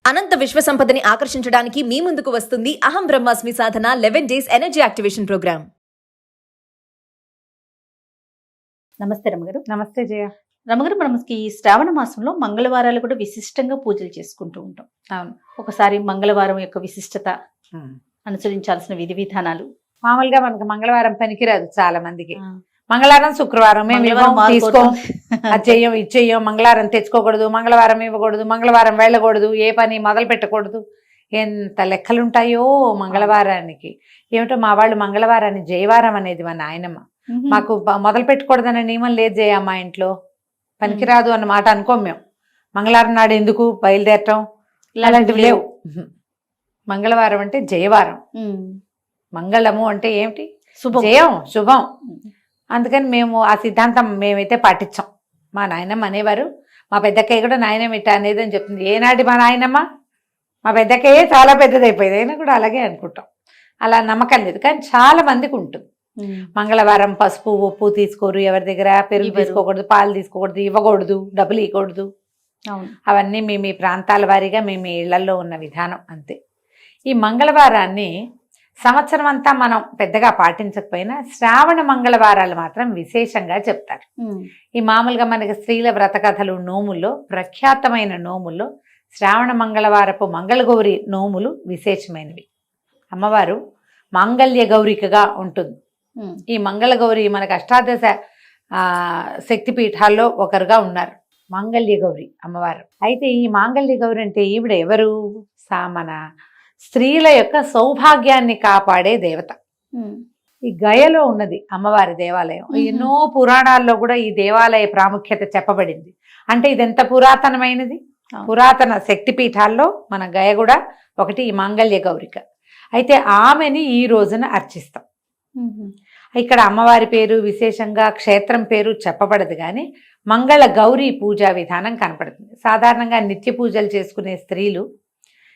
అనంత విశ్వ సంపదని ఆకర్షించడానికి మీ ముందుకు వస్తుంది అహం బ్రహ్మాస్మి సాధన 11 డేస్ ఎనర్జీ యాక్టివేషన్ ప్రోగ్రామ్. నమస్తే రమగారు. నమస్తే జయ. రమగారు, మనకి ఈ శ్రావణ మాసంలో మంగళవారాలు కూడా విశిష్టంగా పూజలు చేసుకుంటూ ఉంటాం. అవును. ఒకసారి మంగళవారం యొక్క విశిష్టత, అనుసరించాల్సిన విధి విధానాలు. మామూలుగా మనకు మంగళవారం పనికిరాదు చాలా మందికి. మంగళవారం శుక్రవారం మేము తీసుకోం, అది చెయ్యం ఇది చెయ్యం, మంగళవారం తెచ్చుకోకూడదు, మంగళవారం ఇవ్వకూడదు, మంగళవారం వెళ్ళకూడదు, ఏ పని మొదలు పెట్టకూడదు. ఎంత లెక్కలుంటాయో మంగళవారానికి. ఏమిటో మా వాళ్ళు మంగళవారాన్ని జయవారం అనేది మా నాయనమ్మ. మాకు మొదలు పెట్టకూడదనే నియమం లేదు జయ. మా ఇంట్లో పనికిరాదు అన్న మాట అనుకోం మేము. మంగళవారం నాడు ఎందుకు బయలుదేరటం ఇలాంటివి లేవు. మంగళవారం అంటే జయవారం. మంగళము అంటే ఏమిటి? జయం, శుభం. అందుకని మేము ఆ సిద్ధాంతం మేమైతే పాటించాం. మా నాయనమ్మ అనేవారు, మా పెద్దక్కయ్య కూడా నాయనమ్మ ఇట్ట అనేది అని చెప్తుంది. ఏనాటి మా నాయనమ్మ? మా పెద్దక్కయ్యే చాలా పెద్దదైపోయింది, అయినా కూడా అలాగే అనుకుంటాం. అలా నమ్మకం లేదు, కానీ చాలా మందికి ఉంటుంది. మంగళవారం పసుపు ఉప్పు తీసుకోరు, ఎవరి దగ్గర పెరుగు తీసుకోకూడదు, పాలు తీసుకోకూడదు, ఇవ్వకూడదు, డబ్బులు ఇవ్వకూడదు. అవన్నీ మీ ప్రాంతాల వారీగా మీ ఇళ్లలో ఉన్న విధానం అంతే. ఈ మంగళవారాన్ని సంవత్సరం అంతా మనం పెద్దగా పాటించకపోయినా శ్రావణ మంగళవారాలు మాత్రం విశేషంగా చెప్తారు. ఈ మామూలుగా మనకి స్త్రీల వ్రత కథలు, నోముల్లో ప్రఖ్యాతమైన నోముల్లో శ్రావణ మంగళవారపు మంగళగౌరి నోములు విశేషమైనవి. అమ్మవారు మాంగళ్య గౌరికగా ఉంటుంది. ఈ మంగళగౌరి మనకు అష్టాదశ శక్తిపీఠాల్లో ఒకరుగా ఉన్నారు, మాంగళ్య గౌరి అమ్మవారు. అయితే ఈ మాంగళ్య గౌరి అంటే ఈవిడ ఎవరు? మన స్త్రీల యొక్క సౌభాగ్యాన్ని కాపాడే దేవత. ఈ గయలో ఉన్నది అమ్మవారి దేవాలయం. ఎన్నో పురాణాల్లో కూడా ఈ దేవాలయ ప్రాముఖ్యత చెప్పబడింది. అంటే ఇది ఎంత పురాతనమైనది. పురాతన శక్తిపీఠాల్లో మన గయ కూడా ఒకటి, ఈ మాంగళ్య గౌరిక. అయితే ఆమెని ఈ రోజున అర్చిస్తాం. ఇక్కడ అమ్మవారి పేరు విశేషంగా, క్షేత్రం పేరు చెప్పబడదు, కానీ మంగళ గౌరీ పూజా విధానం కనపడుతుంది. సాధారణంగా నిత్య పూజలు చేసుకునే స్త్రీలు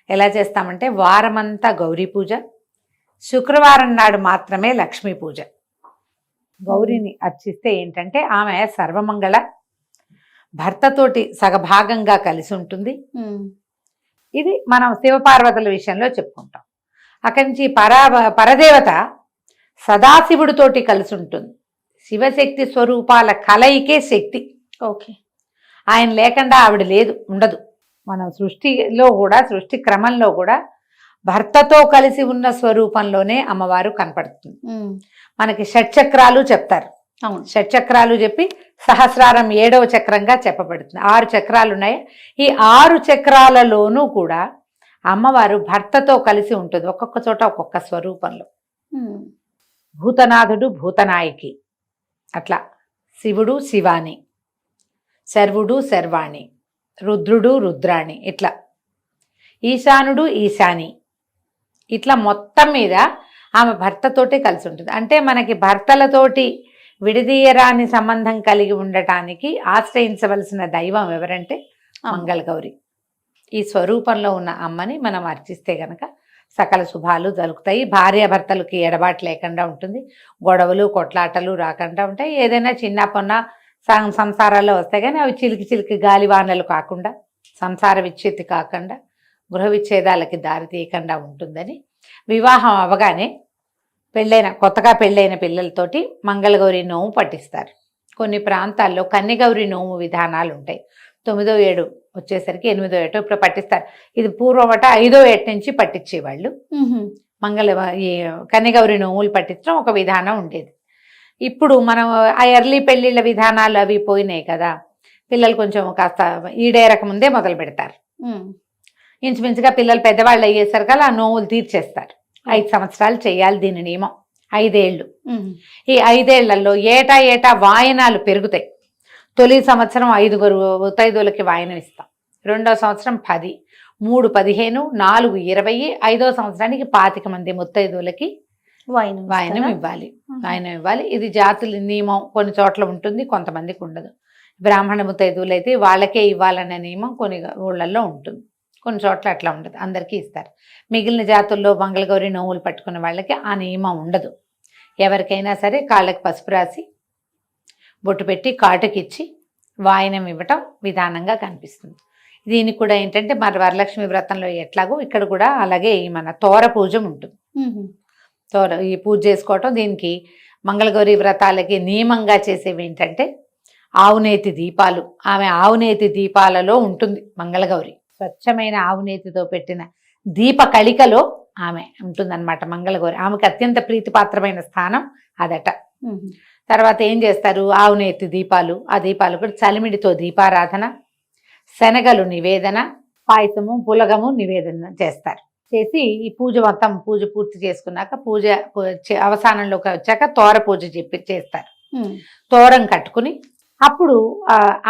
ఎలా చేస్తామంటే వారమంతా గౌరీ పూజ, శుక్రవారం నాడు మాత్రమే లక్ష్మీ పూజ. గౌరీని అర్చిస్తే ఏంటంటే ఆమె సర్వమంగళ, భర్తతోటి సగభాగంగా కలిసి ఉంటుంది. ఇది మనం శివపార్వతుల విషయంలో చెప్పుకుంటాం. అక్కడి నుంచి పరదేవత సదాశివుడితోటి కలిసి ఉంటుంది. శివశక్తి స్వరూపాల కలయికే శక్తి. ఓకే, ఆయన లేకుండా ఆవిడ లేదు, ఉండదు. మనం సృష్టిలో కూడా, సృష్టి క్రమంలో కూడా భర్తతో కలిసి ఉన్న స్వరూపంలోనే అమ్మవారు కనపడుతుంది. మనకి షట్చక్రాలు చెప్తారు. షట్చక్రాలు చెప్పి సహస్రారం 7వ చక్రంగా చెప్పబడుతుంది. 6 చక్రాలు ఉన్నాయి. ఈ 6 చక్రాలలోనూ కూడా అమ్మవారు భర్తతో కలిసి ఉంటుంది, ఒక్కొక్క చోట ఒక్కొక్క స్వరూపంలో. భూతనాథుడు భూతనాయకి, అట్లా శివుడు శివాని, శర్వుడు శర్వాణి, రుద్రుడు రుద్రాణి, ఇట్లా ఈశానుడు ఈశాని, ఇట్లా మొత్తం మీద ఆమె భర్తతోటి కలిసి ఉంటుంది. అంటే మనకి భర్తలతోటి విడదీయరాని సంబంధం కలిగి ఉండటానికి ఆశ్రయించవలసిన దైవం ఎవరంటే మంగళగౌరి. ఈ స్వరూపంలో ఉన్న అమ్మని మనం అర్చిస్తే గనక సకల శుభాలు జరుగుతాయి. భార్యాభర్తలకి ఎడబాటు లేకుండా ఉంటుంది, గొడవలు కొట్లాటలు రాకుండా ఉంటాయి. ఏదైనా చిన్న పొన్న సంసారాల్లో వస్తాయి, కానీ అవి చిలికి చిలికి గాలివానలు కాకుండా, సంసార విచ్ఛేది కాకుండా, గృహ విచ్ఛేదాలకి దారి తీయకుండా ఉంటుందని వివాహం అవగానే కొత్తగా పెళ్ళైన పిల్లలతోటి మంగళగౌరి నోము పట్టిస్తారు. కొన్ని ప్రాంతాల్లో కన్యగౌరి నోము విధానాలు ఉంటాయి. 9వ ఏడు వచ్చేసరికి 8వ ఏట ఇప్పుడు పట్టిస్తారు. ఇది పూర్వమట 5వ ఏట నుంచి పట్టించేవాళ్ళు. ఈ కన్యగౌరి నోములు పట్టించడం ఒక విధానం ఉండేది. ఇప్పుడు మనం ఆ ఎర్లీ పెళ్లిళ్ళ విధానాలు అవి పోయినాయి కదా, పిల్లలు కొంచెం కాస్త ఈడేరక ముందే మొదలు పెడతారు. ఇంచుమించుగా పిల్లలు పెద్దవాళ్ళు అయ్యేసరికి ఆ నోములు తీర్చేస్తారు. 5 సంవత్సరాలు చేయాలి దీని నియమం, 5 ఏళ్ళు. ఈ 5 ఏళ్లలో ఏటా వాయనాలు పెరుగుతాయి. తొలి సంవత్సరం 5 ముత్తైదువులకి వాయనం ఇస్తాం, 2వ సంవత్సరం 10, 3 15, 4 20, 5వ సంవత్సరానికి 25 మంది ముత్తైదువులకి వాయనం ఇవ్వాలి. ఇది జాతుల నియమం, కొన్ని చోట్ల ఉంటుంది, కొంతమందికి ఉండదు. బ్రాహ్మణ ముత్తైదువులు అయితే వాళ్ళకే ఇవ్వాలనే నియమం కొన్ని ఊళ్ళల్లో ఉంటుంది, కొన్ని చోట్ల అట్లా ఉండదు, అందరికీ ఇస్తారు. మిగిలిన జాతుల్లో మంగళగౌరి నోములు పట్టుకున్న వాళ్ళకి ఆ నియమం ఉండదు. ఎవరికైనా సరే కాళ్ళకి పసుపు రాసి బొట్టు పెట్టి కాటుకిచ్చి వాయనం ఇవ్వటం విధానంగా కనిపిస్తుంది. దీనికి కూడా ఏంటంటే మరి వరలక్ష్మి వ్రతంలో ఎట్లాగో ఇక్కడ కూడా అలాగే ఈ మన తోర పూజ ఉంటుంది. ఈ పూజ చేసుకోవటం, దీనికి మంగళగౌరి వ్రతాలకి నియమంగా చేసేవి ఏంటంటే ఆవునేతి దీపాలు. ఆమె ఆవునేతి దీపాలలో ఉంటుంది మంగళగౌరి. స్వచ్ఛమైన ఆవునేతితో పెట్టిన దీప కళికలో ఆమె ఉంటుందన్నమాట మంగళగౌరి. ఆమెకు అత్యంత ప్రీతిపాత్రమైన స్థానం అదట. తర్వాత ఏం చేస్తారు, ఆవునేతి దీపాలు, ఆ దీపాలు కూడా చలిమిడితో దీపారాధన, శనగలు నివేదన, పాయసము పులగము నివేదన చేస్తారు. చేసి ఈ పూజ మొత్తం పూజ పూర్తి చేసుకున్నాక పూజ అవసానంలోకి వచ్చాక తోర పూజ చేస్తారు. తోరం కట్టుకుని అప్పుడు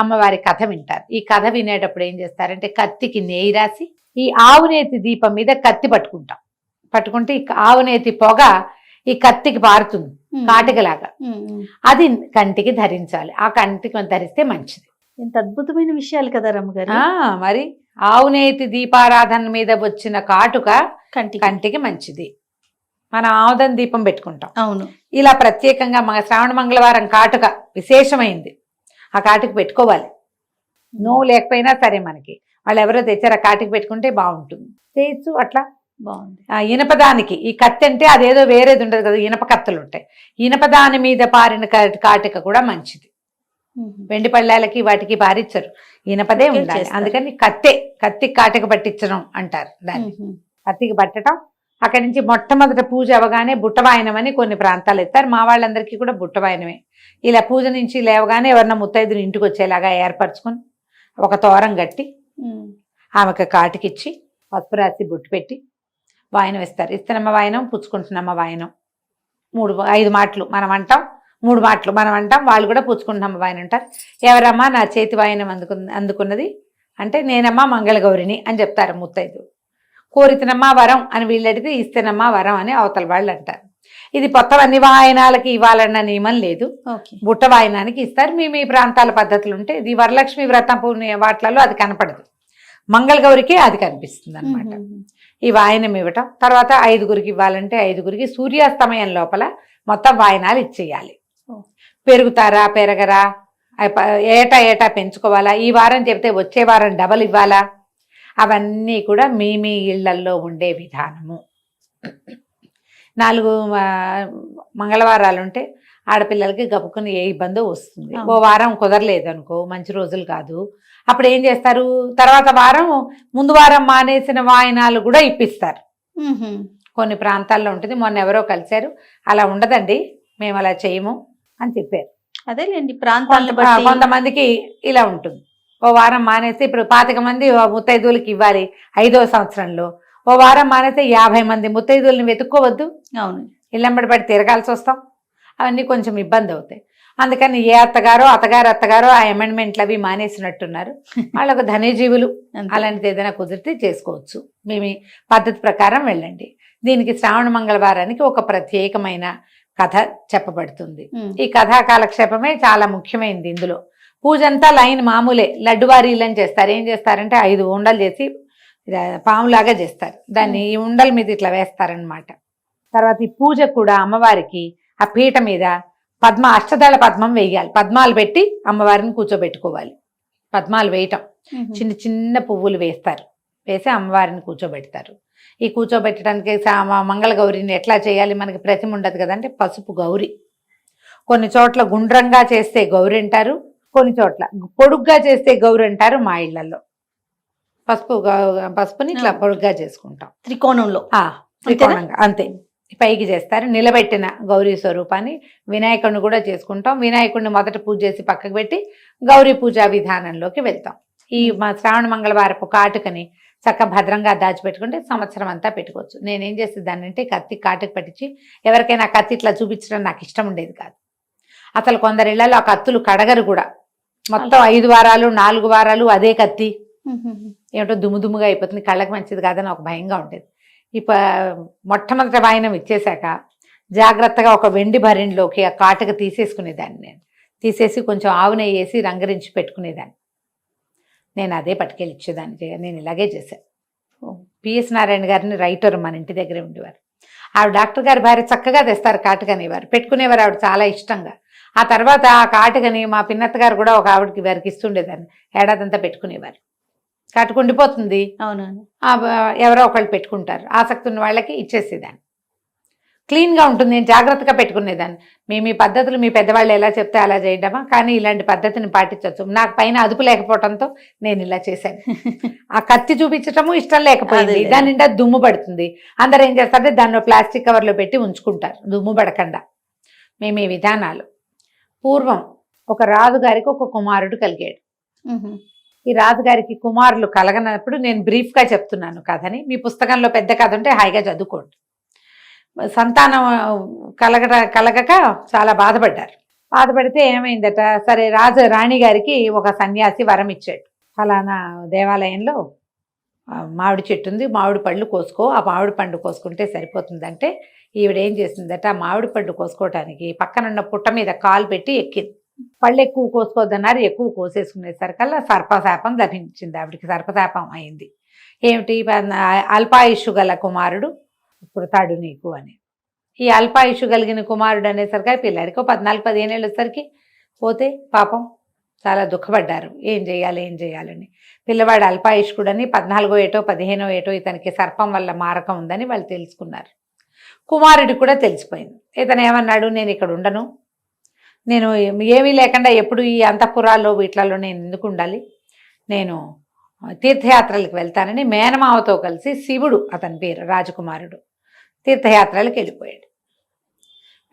అమ్మవారి కథ వింటారు. ఈ కథ వినేటప్పుడు ఏం చేస్తారంటే కత్తికి నెయ్యి రాసి ఈ ఆవునేతి దీపం మీద కత్తి పట్టుకుంటే ఈ ఆవునేతి పొగ ఈ కత్తికి పారుతుంది కాటికలాగా. అది కంటికి ధరించాలి. ఆ కంటికి ధరిస్తే మంచిది. ఎంత అద్భుతమైన విషయాలు కదా రమ్మగారు. మరి ఆవునేతి దీపారాధన మీద వచ్చిన కాటుక కంటికి మంచిది. మనం ఆముదం దీపం పెట్టుకుంటాం. అవును. ఇలా ప్రత్యేకంగా శ్రావణ మంగళవారం కాటుక విశేషమైంది. ఆ కాటుక పెట్టుకోవాలి. నువ్వు లేకపోయినా సరే మనకి వాళ్ళు ఎవరో తెచ్చారు, ఆ కాటుక పెట్టుకుంటే బాగుంటుంది. చేయొచ్చు అట్లా. బాగుంది. ఇనపదానికి ఈ కత్తి అంటే అదేదో వేరేది ఉండదు కదా, ఇనప కత్తులు ఉంటాయి. ఇనపదాని మీద పారిన కాటుక కూడా మంచిది. వెండి పళ్ళాలకి వాటికి పారిచ్చరు, ఇనపదే ఉండాలి. అందుకని కత్తి కాటుక పట్టించడం అంటారు దాన్ని. కత్తికి పట్టడం. అక్కడి నుంచి మొట్టమొదట పూజ అవగానే బుట్టవాయనం అని కొన్ని ప్రాంతాలు ఎత్తారు. మా వాళ్ళందరికీ కూడా బుట్టవాయనమే. ఇలా పూజ నుంచి లేవగానే ఎవరన్నా ముత్తైదుని ఇంటికి వచ్చేలాగా ఏర్పరచుకొని ఒక తోరం కట్టి ఆమెకు కాటుకిచ్చి పసుపు రాసి బొట్టు పెట్టి వాయనం ఇస్తారు. ఇస్తనమ్మ వాయనం, పుచ్చుకుంటున్నమ్మ వాయనం, 5 మాటలు మనం అంటాం, 3 మాటలు మనం అంటాం. వాళ్ళు కూడా పుచ్చుకుంటున్నమ్మ వాయనం అంటారు. ఎవరమ్మా నా చేతి వాయనం అందుకున్నది అంటే నేనమ్మా మంగళగౌరిని అని చెప్తారు ముత్తైదు. కోరితనమ్మా వరం అని వీళ్ళు అడిగితే ఇస్తేనమ్మా వరం అని అవతల వాళ్ళు అంటారు. ఇది మొత్తం అన్ని వాయనాలకి ఇవ్వాలన్న నియమం లేదు. బుట్ట వాయనానికి ఇస్తారు. మీ ప్రాంతాల పద్ధతులు ఉంటే ఇది వరలక్ష్మి వ్రతం వాటిలలో అది కనపడదు, మంగళగౌరికి అది కనిపిస్తుంది అనమాట. ఈ వాయనం ఇవ్వటం. తర్వాత 5గురికి ఇవ్వాలంటే 5గురికి సూర్యాస్తమయం లోపల మొత్తం వాయనాలు ఇచ్చేయాలి. పెరుగుతారా పెరగరా, ఏటా పెంచుకోవాలా, ఈ వారం చెప్తే వచ్చే వారం డబల్ ఇవ్వాలా, అవన్నీ కూడా మీ ఇళ్లల్లో ఉండే విధానము. 4 మంగళవారాలు ఉంటే ఆడపిల్లలకి గప్పుకుని ఏ ఇబ్బందో వస్తుంది. ఓ వారం కుదరలేదు అనుకో, మంచి రోజులు కాదు, అప్పుడు ఏం చేస్తారు, తర్వాత వారం ముందు వారం మానేసిన వాయనాలు కూడా ఇప్పిస్తారు. కొన్ని ప్రాంతాల్లో ఉంటుంది. మొన్న ఎవరో కలిశారు, అలా ఉండదండి మేము అలా చేయము అని చెప్పారు. అదేలేండి ప్రాంతాలను బట్టి. కొంతమందికి ఇలా ఉంటుంది. ఓ వారం మానేసి ఇప్పుడు 25 మంది ముత్తైదువులకి ఇవ్వాలి 5వ సంవత్సరంలో, ఓ వారం మానేస్తే 50 మంది ముత్తైదువుల్ని వెతుక్కోవద్దు. అవును. ఇళ్ళంబడి పడి తిరగాల్సి వస్తాం. అవన్నీ కొంచెం ఇబ్బంది అవుతాయి. అందుకని ఏ అత్తగారో ఆ అమెండ్మెంట్లు అవి మానేసినట్టున్నారు. వాళ్ళకు ధనజీవులు అలాంటిది ఏదైనా కుదిరితే చేసుకోవచ్చు. మీ పద్ధతి ప్రకారం వెళ్ళండి. దీనికి శ్రావణ మంగళవారానికి ఒక ప్రత్యేకమైన కథ చెప్పబడుతుంది. ఈ కథా కాలక్షేపమే చాలా ముఖ్యమైనది. ఇందులో పూజ అంతా లైన్ మామూలే, లడ్డువారీలని చేస్తారు. ఏం చేస్తారంటే 5 ఉండలు చేసి పాములాగా చేస్తారు. దాన్ని ఈ ఉండల మీద ఇట్లా వేస్తారనమాట. తర్వాత ఈ పూజ కూడా అమ్మవారికి ఆ పీట మీద అష్టదళ పద్మం వేయాలి. పద్మాలు పెట్టి అమ్మవారిని కూర్చోబెట్టుకోవాలి. పద్మాలు వేయటం, చిన్న చిన్న పువ్వులు వేస్తారు, వేసి అమ్మవారిని కూర్చోబెడతారు. ఈ కూర్చోబెట్టడానికి మంగళగౌరిని ఎట్లా చేయాలి, మనకి ప్రతిమ ఉండదు కదంటే పసుపు గౌరి. కొన్ని చోట్ల గుండ్రంగా చేస్తే గౌరి అంటారు, కొన్ని చోట్ల పొడుగ్గా చేస్తే గౌరి అంటారు. మా ఇళ్లలో పసుపుని ఇట్లా పొడుగ్గా చేసుకుంటాం, త్రికోణంగా అంతే పైకి చేస్తారు. నిలబెట్టిన గౌరీ స్వరూపాన్ని వినాయకుడిని కూడా చేసుకుంటాం. వినాయకుడిని మొదట పూజ చేసి పక్కకు పెట్టి గౌరీ పూజా విధానంలోకి వెళ్తాం. ఈ శ్రావణ మంగళవారపు కాటుకని చక్క భద్రంగా దాచిపెట్టుకుంటే సంవత్సరం అంతా పెట్టుకోవచ్చు. నేనేం చేసేదాన్ని అంటే కత్తి కాటుకు పట్టించి ఎవరికైనా కత్తి ఇట్లా చూపించడం నాకు ఇష్టం ఉండేది కాదు. అసలు కొందరిళ్లలో ఆ కత్తులు కడగరు కూడా. మొత్తం 5 వారాలు 4 వారాలు అదే కత్తి ఏమిటో దుమ్ముగా అయిపోతుంది, కళ్ళకి మంచిది కాదని ఒక భయంగా ఉండేది. మొట్టమొదటి వాయనం ఇచ్చేశాక జాగ్రత్తగా ఒక వెండి భరిణిలోకి ఆ కాటుక తీసేసుకునేదాన్ని. నేను తీసేసి కొంచెం ఆవు నెయ్యి వేసి రంగరించి పెట్టుకునేదాన్ని. నేను అదే పట్టుకెళ్ళి ఇచ్చేదాన్ని. నేను ఇలాగే చేశాను. పిఎస్ నారాయణ గారిని రైటర్ మన ఇంటి దగ్గరే ఉండేవారు. ఆవిడ డాక్టర్ గారి భార్య చక్కగా తెస్తారు కాటుక అనేవారు, పెట్టుకునేవారు ఆవిడ చాలా ఇష్టంగా. ఆ తర్వాత ఆ కాటుకని మా పిన్నత్త గారు కూడా ఒక ఆవిడకి వారికి ఇస్తుండేదాన్ని. ఏడాదంతా పెట్టుకునేవారు. కట్టుకుండిపోతుంది. అవునవును. ఎవరో ఒకళ్ళు పెట్టుకుంటారు. ఆసక్తి ఉన్న వాళ్ళకి ఇచ్చేసేదాన్ని. క్లీన్గా ఉంటుంది, నేను జాగ్రత్తగా పెట్టుకునేదాన్ని. మేము ఈ పద్ధతులు మీ పెద్దవాళ్ళు ఎలా చెప్తే అలా చేయడమా, కానీ ఇలాంటి పద్ధతిని పాటించవచ్చు. నాకు పైన అదుపు లేకపోవడంతో నేను ఇలా చేశాను. ఆ కత్తి చూపించటము ఇష్టం లేకపోయింది. అదేలే. దాని నిండా దుమ్ము పడుతుంది. అందరూ ఏం చేస్తారంటే దాన్ని ప్లాస్టిక్ కవర్లో పెట్టి ఉంచుకుంటారు దుమ్ము పడకుండా. మేము ఈ విధానాలు. పూర్వం ఒక రాజుగారికి ఒక కుమారుడు కలిగాడు. మ్మ్. ఈ రాజుగారికి కుమారులు కలగనప్పుడు నేను బ్రీఫ్గా చెప్తున్నాను కథని. మీ పుస్తకంలో పెద్ద కథ ఉంటే హాయిగా చదువుకోండి. సంతానం కలగక చాలా బాధపడ్డారు. బాధపడితే ఏమైందట, సరే రాణి గారికి ఒక సన్యాసి వరం ఇచ్చాడు. ఫలానా దేవాలయంలో మామిడి చెట్టు ఉంది, మామిడి పళ్ళు కోసుకో, ఆ మామిడి పండు కోసుకుంటే సరిపోతుందంటే ఈవిడ ఏం చేసిందట, ఆ మామిడి పండు కోసుకోవటానికి పక్కనున్న పుట్ట మీద కాలు పెట్టి ఎక్కింది. పళ్ళు ఎక్కువ కోసుకోవద్దన్నారు, ఎక్కువ కోసేసుకునేసరికల్లా సర్పశాపం లభించింది. ఆవిడికి సర్పశాపం అయింది. ఏమిటి, అల్పాయుషు గల కుమారుడు పుడతాడు నీకు అని. ఈ అల్పాయుషు కలిగిన కుమారుడు అనేసరికి పిల్లాడికి 14-15 ఏళ్ళు వచ్చేసరికి పోతే పాపం చాలా దుఃఖపడ్డారు. ఏం చేయాలని. పిల్లవాడు అల్పాయుష్కుడని 14 ఏటో 15 ఏటో ఇతనికి సర్పం వల్ల మారకం ఉందని వాళ్ళు తెలుసుకున్నారు. కుమారుడికి కూడా తెలిసిపోయింది. ఇతను ఏమన్నాడు, నేను ఇక్కడ ఉండను, నేను ఏమీ లేకుండా ఎప్పుడు ఈ అంతఃపురాల్లో వీటిలలో నేను ఎందుకు ఉండాలి, నేను తీర్థయాత్రలకు వెళ్తానని మేనమావతో కలిసి శివుడు, అతని పేరు రాజకుమారుడు, తీర్థయాత్రలకు వెళ్ళిపోయాడు.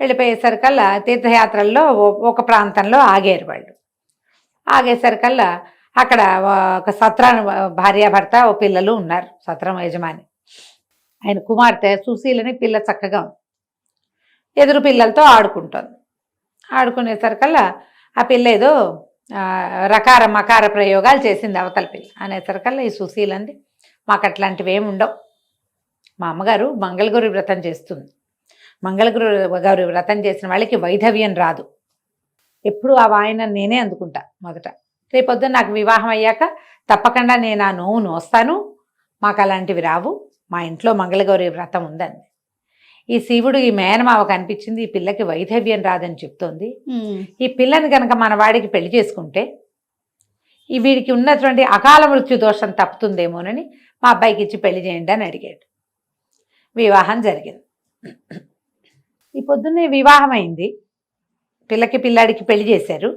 వెళ్ళిపోయేసరికల్లా తీర్థయాత్రల్లో ఒక ప్రాంతంలో ఆగారు వాళ్ళు. ఆగేసరికల్లా అక్కడ ఒక సత్రం భార్యాభర్త ఓ పిల్లలు ఉన్నారు. సత్రం యజమాని ఆయన కుమార్తె సుశీలని పిల్ల చక్కగా ఉంది. ఎదురు పిల్లలతో ఆడుకుంటుంది. ఆడుకునేసరికల్లా ఆ పిల్ల ఏదో రకార మకార ప్రయోగాలు చేసింది అవతల పిల్ల. అనేసరికల్లా ఈ సుశీలంది, మాకు అట్లాంటివి ఏమి ఉండవు, మా అమ్మగారు మంగళగౌరి వ్రతం చేస్తుంది, మంగళగౌరి వ్రతం చేసిన వాళ్ళకి వైధవ్యం రాదు, ఎప్పుడు ఆ వాయన నేనే అందుకుంటా మొదట, రేపొద్దున నాకు వివాహం అయ్యాక తప్పకుండా నేను ఆ నోవు నోస్తాను, మాకు అలాంటివి రావు, మా ఇంట్లో మంగళగౌరి వ్రతం ఉందండి. ఈ శివుడు ఈ మేనమావ కనిపించింది, ఈ పిల్లకి వైధవ్యం రాదని చెప్తోంది, ఈ పిల్లని కనుక మన వాడికి పెళ్లి చేసుకుంటే ఈ వీడికి ఉన్నటువంటి అకాల మృత్యు దోషం తప్పుతుందేమోనని మా అబ్బాయికి ఇచ్చి పెళ్లి చేయండి అని అడిగాడు. వివాహం జరిగింది. ఈ పొద్దున్నే వివాహం అయింది. పిల్లాడికి పెళ్లి చేశారు.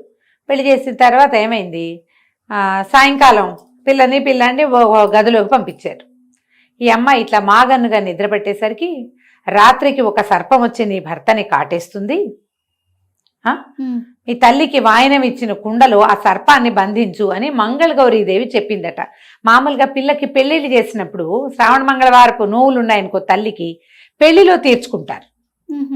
పెళ్లి చేసిన తర్వాత ఏమైంది, సాయంకాలం పిల్లాడిని గదిలోకి పంపించారు. ఈ అమ్మాయి ఇట్లా మాగన్నుగా నిద్రపట్టేసరికి రాత్రికి ఒక సర్పం వచ్చి నీ భర్తని కాటేస్తుంది, మీ తల్లికి వాయనం ఇచ్చిన కుండలో ఆ సర్పాన్ని బంధించు అని మంగళగౌరీదేవి చెప్పిందట. మామూలుగా పిల్లకి పెళ్లిళ్ళు చేసినప్పుడు శ్రావణ మంగళవారపు నోవులు ఉన్నాయనుకో తల్లికి, పెళ్లిలో తీర్చుకుంటారు.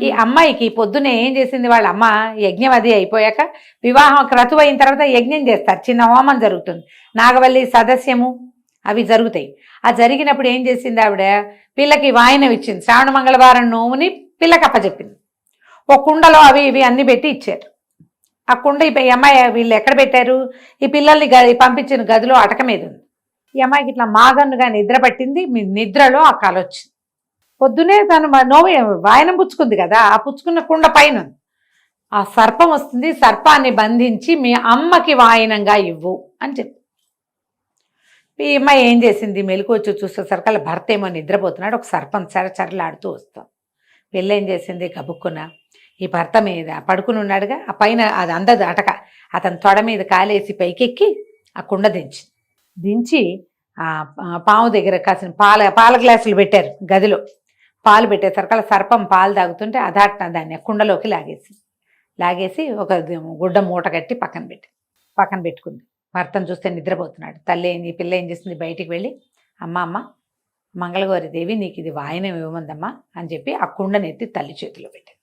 ఈ అమ్మాయికి పొద్దునే ఏం చేసింది, వాళ్ళ అమ్మ యజ్ఞం అది అయిపోయాక వివాహం క్రతువు అయిన తర్వాత యజ్ఞం చేస్తారు, చిన్న హోమం జరుగుతుంది, నాగవల్లి సదస్యము అవి జరుగుతాయి. ఆ జరిగినప్పుడు ఏం చేసింది, ఆవిడ పిల్లకి వాయనం ఇచ్చింది, శ్రావణ మంగళవారం నోముని పిల్లకి అప్పచెప్పింది. ఒక కుండలో అవి ఇవి అన్ని పెట్టి ఇచ్చారు. ఆ కుండ ఈ అమ్మాయి వీళ్ళు ఎక్కడ పెట్టారు, ఈ పిల్లల్ని పంపించిన గదిలో అటక మీద ఉంది. ఈ అమ్మాయికి ఇట్లా మాగన్నుగా నిద్ర పట్టింది. నిద్రలో ఆ కల వచ్చింది. పొద్దునే తను వాయనం పుచ్చుకుంది కదా, ఆ పుచ్చుకున్న కుండ పైన ఆ సర్పం వస్తుంది, సర్పాన్ని బంధించి మీ అమ్మకి వాయనంగా ఇవ్వు అని చెప్పి. ఈ అమ్మాయి ఏం చేసింది, మెలకు వచ్చి చూసేసరికి వాళ్ళ భర్త ఏమో నిద్రపోతున్నాడు, ఒక సర్పం చరచరలాడుతూ వస్తాం. వీళ్ళు ఏం చేసింది, గబుక్కున ఈ భర్త మీద పడుకుని ఉన్నాడుగా, ఆ పైన అది అందదు అటక, అతని తొడ మీద కాలేసి పైకెక్కి ఆ కుండ దించి ఆ పాము దగ్గర కాసిన పాల గ్లాసులు పెట్టారు గదిలో. పాలు పెట్టేసరికి అలా సర్పం పాలు తాగుతుంటే అదాట్న దాన్ని కుండలోకి లాగేసి ఒక గుడ్డ మూట కట్టి పక్కన పెట్టుకుంది. భర్తను చూస్తే నిద్రపోతున్నాడు. ఈ పిల్ల ఏం చేసింది, బయటికి వెళ్ళి అమ్మ మంగళగౌరి దేవి నీకు ఇది వాయనం ఇవ్వమందమ్మా అని చెప్పి ఆ కుండను ఎత్తి తల్లి చేతిలో పెట్టింది.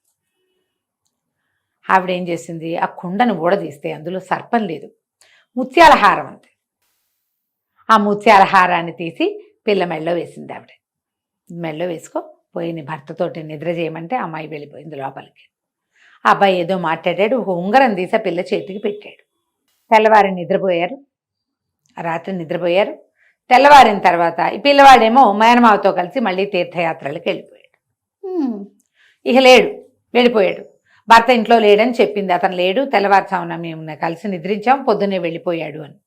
ఆవిడ ఏం చేసింది, ఆ కుండను ఊడదీస్తే అందులో సర్పం లేదు, ముత్యాల హారం అంతే. ఆ ముత్యాల హారాన్ని తీసి పిల్ల మెళ్ళో వేసింది. ఆవిడ మెళ్ళో పోయి నీ భర్తతోటి నిద్ర చేయమంటే అమ్మాయి వెళ్ళిపోయింది లోపలికి. ఆ అబ్బాయి ఏదో మాట్లాడాడు, ఒక ఉంగరం తీసి పిల్ల చేతికి పెట్టాడు. తెల్లవారి నిద్రపోయారు. రాత్రి నిద్రపోయారు. తెల్లవారిన తర్వాత ఈ పిల్లవాడేమో మేనమావతో కలిసి మళ్ళీ తీర్థయాత్రలకు వెళ్ళిపోయాడు. ఇక లేడు, వెళ్ళిపోయాడు. భర్త ఇంట్లో లేడని చెప్పింది, అతను లేడు, తెల్లవారుజామున మేము కలిసి నిద్రించాం, పొద్దున్నే వెళ్ళిపోయాడు అని.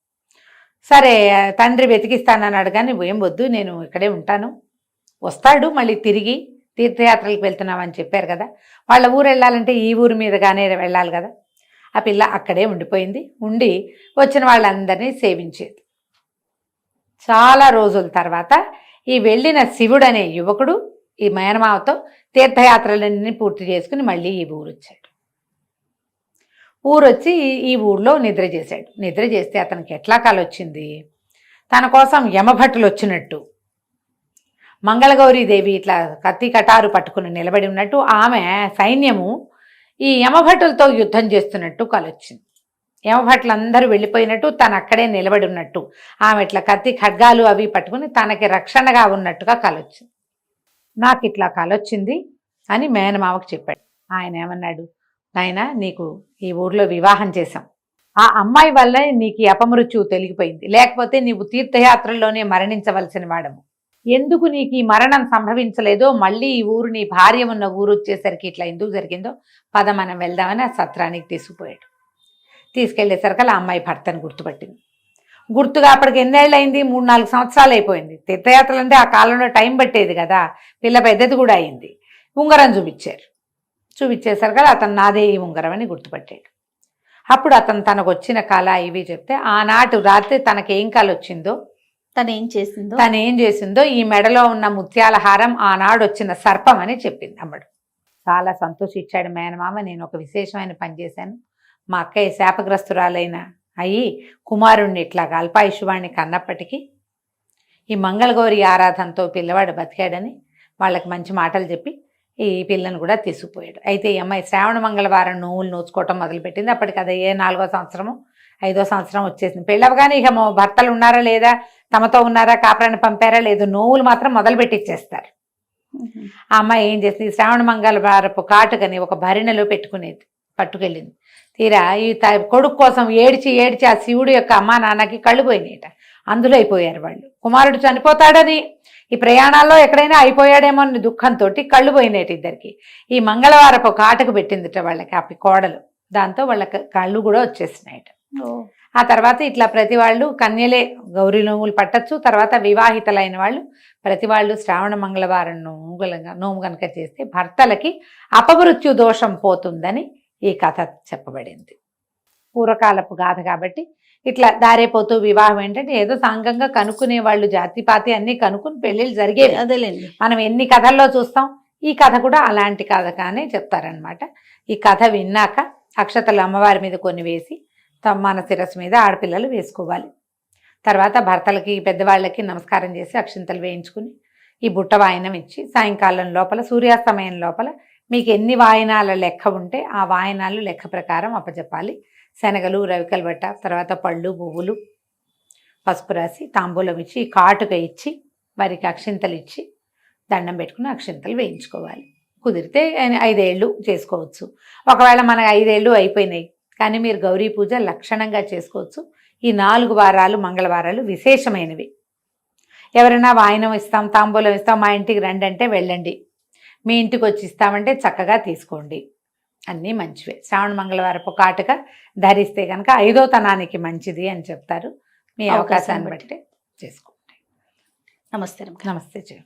సరే తండ్రి వెతికిస్తానన్నాడు, కానీ ఏం వద్దు, నేను ఇక్కడే ఉంటాను, వస్తాడు మళ్ళీ తిరిగి, తీర్థయాత్రలకు వెళ్తున్నామని చెప్పారు కదా, వాళ్ళ ఊరు వెళ్ళాలంటే ఈ ఊరి మీదుగానే వెళ్ళాలి కదా. ఆ పిల్ల అక్కడే ఉండిపోయింది. ఉండి వచ్చిన వాళ్ళందరినీ సేవించేది. చాలా రోజుల తర్వాత ఈ వెళ్ళిన శివుడు అనే యువకుడు ఈ మేనమావతో తీర్థయాత్రలన్నీ పూర్తి చేసుకుని మళ్ళీ ఈ ఊరు వచ్చాడు. ఊరొచ్చి ఈ ఊళ్ళో నిద్ర చేశాడు. నిద్ర చేస్తే అతనికి ఎట్లా కాలొచ్చింది, తన కోసం యమభట్టులు వచ్చినట్టు, మంగళగౌరీదేవి ఇట్లా కత్తి కటారు పట్టుకుని నిలబడి ఉన్నట్టు, ఆమె సైన్యము ఈ యమభట్టులతో యుద్ధం చేస్తున్నట్టు కలొచ్చింది. యమభట్లు అందరూ వెళ్ళిపోయినట్టు, తను అక్కడే నిలబడి ఉన్నట్టు, ఆమె ఇట్లా కత్తి ఖడ్గాలు అవి పట్టుకుని తనకి రక్షణగా ఉన్నట్టుగా కలొచ్చింది. నాకు ఇట్లా కలొచ్చింది అని మేనమామకు చెప్పాడు. ఆయన ఏమన్నాడు, నాయనా నీకు ఈ ఊర్లో వివాహం చేశాం, ఆ అమ్మాయి వల్ల నీకు ఈ అపమృత్యువు తొలగిపోయింది, లేకపోతే నీవు తీర్థయాత్రల్లోనే మరణించవలసిన వాడము. ఎందుకు నీకు ఈ మరణం సంభవించలేదో, మళ్ళీ ఈ ఊరు నీ భార్య ఉన్న ఊరు వచ్చేసరికి ఇట్లా ఎందుకు జరిగిందో పద మనం వెళ్దామని ఆ సత్రానికి తీసుకుపోయాడు. తీసుకెళ్లేసరికి ఆ అమ్మాయి భర్తను గుర్తుపట్టింది. గుర్తుగా అప్పటికి ఎన్నేళ్ళు అయింది, 3-4 సంవత్సరాలు అయిపోయింది. తీర్థయాత్రలు అంటే ఆ కాలంలో టైం పట్టేది కదా, పిల్ల పెద్దది కూడా అయింది. ఉంగరం చూపించారు. చూపించేసరికి అతను నాదే ఈ ఉంగరం అని గుర్తుపట్టాడు. అప్పుడు అతను తనకు వచ్చిన కళ ఇవి చెప్తే, ఆనాటి రాత్రి తనకేం కళ వచ్చిందో, తను ఏం చేసిందో, ఈ మెడలో ఉన్న ముత్యాల హారం ఆనాడు వచ్చిన సర్పం అని చెప్పింది అమ్మడు. చాలా సంతోషించాడు మేనమామ. నేను ఒక విశేషమైన పని చేశాను, మా అక్కయ్య శాపగ్రస్తురాలైన అయ్యి కుమారుణ్ణి ఇట్లాగా అల్పాయుష్వాణ్ణి కన్నప్పటికీ ఈ మంగళగౌరి ఆరాధనతో పిల్లవాడు బతికాడని వాళ్ళకి మంచి మాటలు చెప్పి ఈ పిల్లను కూడా తీసుకుపోయాడు. అయితే ఈ అమ్మాయి శ్రావణ మంగళవారం నువ్వులు నోచుకోవటం మొదలుపెట్టింది. అప్పటికి అది 4వ సంవత్సరము 5వ సంవత్సరం వచ్చేసింది. పెళ్ళవగానే ఇక భర్తలు ఉన్నారా లేదా, తమతో ఉన్నారా, కాపురాన్ని పంపారా లేదు, నోవులు మాత్రం మొదలు పెట్టిచ్చేస్తారు. ఆ అమ్మాయి ఏం చేసింది, శ్రావణ మంగళవారపు కాటుకని ఒక భరిణెలో పెట్టుకునేది, పట్టుకెళ్ళింది. తీరా ఈ కొడుకు కోసం ఏడ్చి ఏడ్చి ఆ శివుడు యొక్క అమ్మా నాన్నకి కళ్ళు పోయినాయట. అందులో అయిపోయారు వాళ్ళు. కుమారుడు చనిపోతాడని, ఈ ప్రయాణాల్లో ఎక్కడైనా అయిపోయాడేమో అని దుఃఖంతో కళ్ళు పోయినాయట ఇద్దరికి. ఈ మంగళవారపు కాటుకు పెట్టిందిట వాళ్ళకి ఆ కోడలు. దాంతో వాళ్ళకి కళ్ళు కూడా వచ్చేసినాయట. ఆ తర్వాత ఇట్లా ప్రతి వాళ్ళు కన్యలే గౌరీ నోములు పట్టచ్చు. తర్వాత వివాహితలైన వాళ్ళు ప్రతి వాళ్ళు శ్రావణ మంగళవారం నోము కనుక చేస్తే భర్తలకి అపమృత్యు దోషం పోతుందని ఈ కథ చెప్పబడింది. పూర్వకాలపు గాథ కాబట్టి ఇట్లా దారైపోతూ వివాహం ఏంటంటే ఏదో సాంగంగా కనుక్కునే వాళ్ళు, జాతిపాతి అన్ని కనుక్కుని పెళ్ళిళ్ళు జరిగేవి. అదేలేండి, మనం ఎన్ని కథల్లో చూస్తాం, ఈ కథ కూడా అలాంటి కథ కానీ చెప్తారనమాట. ఈ కథ విన్నాక అక్షతలు అమ్మవారి మీద కొన్ని వేసి మన శిరస్సు మీద ఆడపిల్లలు వేసుకోవాలి. తర్వాత భర్తలకి పెద్దవాళ్ళకి నమస్కారం చేసి అక్షింతలు వేయించుకుని ఈ బుట్ట వాయనం ఇచ్చి సాయంకాలం లోపల సూర్యాస్తమయం లోపల మీకు ఎన్ని వాయనాల లెక్క ఉంటే ఆ వాయనాలు లెక్క ప్రకారం అప్పచెప్పాలి. శనగలు, రవికల బట్ట, తర్వాత పళ్ళు, పువ్వులు, పసుపు రాసి తాంబూలం ఇచ్చి కాటుక ఇచ్చి వారికి అక్షింతలు ఇచ్చి దండం పెట్టుకుని అక్షింతలు వేయించుకోవాలి. కుదిరితే 5 ఏళ్ళు చేసుకోవచ్చు. ఒకవేళ మనకు 5 ఏళ్ళు అయిపోయినాయి కానీ మీరు గౌరీ పూజ లక్షణంగా చేసుకోవచ్చు. ఈ 4 వారాలు మంగళవారాలు విశేషమైనవి. ఎవరైనా వాయనం ఇస్తాం, తాంబూలం ఇస్తాం, మా ఇంటికి రండి అంటే వెళ్ళండి, మీ ఇంటికి వచ్చి ఇస్తామంటే చక్కగా తీసుకోండి, అన్నీ మంచివే. శ్రావణ మంగళవారపు కాటుక ధరిస్తే కనుక 5వ తనానికి మంచిది అని చెప్తారు. మీ అవకాశాన్ని బట్టి చేసుకోండి. నమస్తే. నమస్తే.